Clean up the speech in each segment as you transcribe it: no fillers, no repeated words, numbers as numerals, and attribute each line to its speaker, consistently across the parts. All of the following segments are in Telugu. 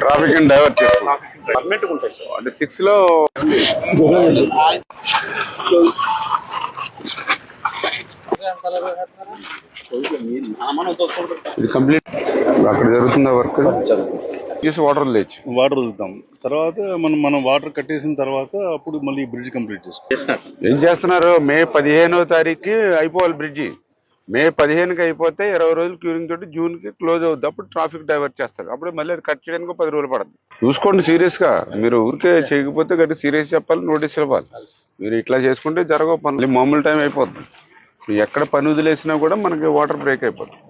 Speaker 1: ట్రాఫిక్ డైవర్ట్ చేస్తాం పర్మనెంట్ ఉంటాయి సార్. అంటే 6 లో ఇది కంప్లీట్ అక్కడ జరుగుతుందా వర్క్ తీసి వాటర్ లేచి
Speaker 2: వాటర్ వదులుతాం. తర్వాత మనం వాటర్ కట్టేసిన తర్వాత అప్పుడు మళ్ళీ బ్రిడ్జ్ కంప్లీట్ చేసుకోవాలి.
Speaker 1: ఏం చేస్తున్నారు? మే 15వ తారీఖుకి అయిపోవాలి బ్రిడ్జి. మే 15కి అయిపోతే 20 రోజులు క్యూరింగ్ తోటి జూన్ కి క్లోజ్ అవుద్ది. అప్పుడు ట్రాఫిక్ డైవర్ట్ చేస్తారు. అప్పుడు మళ్ళీ అది కట్ చేయడానికి 10 రోజులు పడుతుంది. చూసుకోండి సీరియస్ గా. మీరు ఊరికే చేయకపోతే గట్టి సీరియస్ చెప్పాలి, నోటీస్ ఇవ్వాలి. మీరు ఇట్లా చేసుకుంటే జరగవు పనులు. మామూలు టైం అయిపోతుంది. ఎక్కడ పని వదిలేసినా కూడా మనకి వాటర్ బ్రేక్ అయిపోతుంది.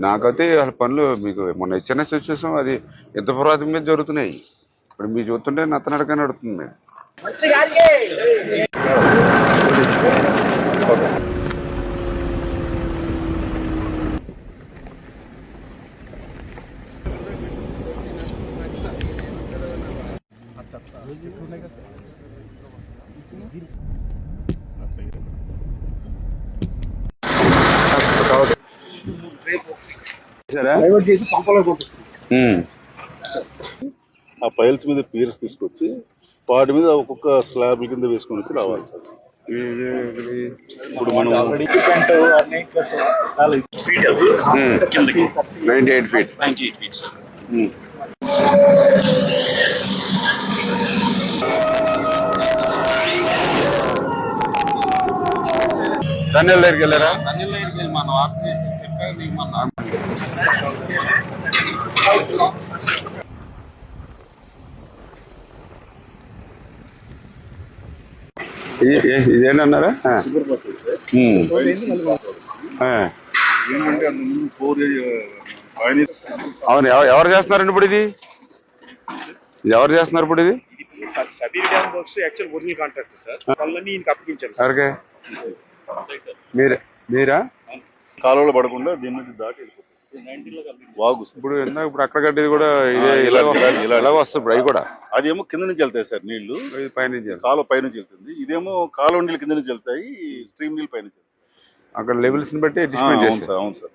Speaker 1: నాకైతే అసలు పనులు మీకు మొన్న హెచ్ఎన్ఎస్ వచ్చేసాం, అది యుద్ధ పురాతం మీద జరుగుతున్నాయి. ఇప్పుడు మీరు చూస్తుంటే నత్తనడక నడుతుంది మీరు.
Speaker 2: ఆ పైల్స్ మీద పీర్స్ తీసుకొచ్చి వాటి మీద ఒక్కొక్క స్లాబ్ కింద వేసుకొని వచ్చి రావాలి సార్. ఇప్పుడు మనం
Speaker 1: 98 ఫీట్
Speaker 2: సార్.
Speaker 1: ధన్యాల దగ్గరికి వెళ్ళారా? ఇదేనన్నారా? అవును. ఎవరు చేస్తున్నారండి ఇప్పుడు ఇది? ఎవరు చేస్తున్నారు ఇప్పుడు ఇది? ఎవరికే? మీరా?
Speaker 2: కాలువలో పడకుండా దీని నుంచి దాటి వాగు.
Speaker 1: ఇప్పుడు ఇప్పుడు అక్కడ కట్టేది కూడా ఇదే ఇలాగ వస్తుంది. అవి కూడా
Speaker 2: అదేమో కింద నుంచి వెళ్తాయి సార్ నీళ్లు,
Speaker 1: పైనుంచి
Speaker 2: కాలువ పైనుంచి వెళ్తుంది. ఇదేమో కాలువ నీళ్ళు కింద నుంచి వెళ్తాయి, స్ట్రీమ్ నీళ్ళు పైనుంచి.
Speaker 1: అక్కడ లెవెల్స్ ని బట్టి అడ్జస్ట్మెంట్ చేస్తారు.
Speaker 2: అవును సార్.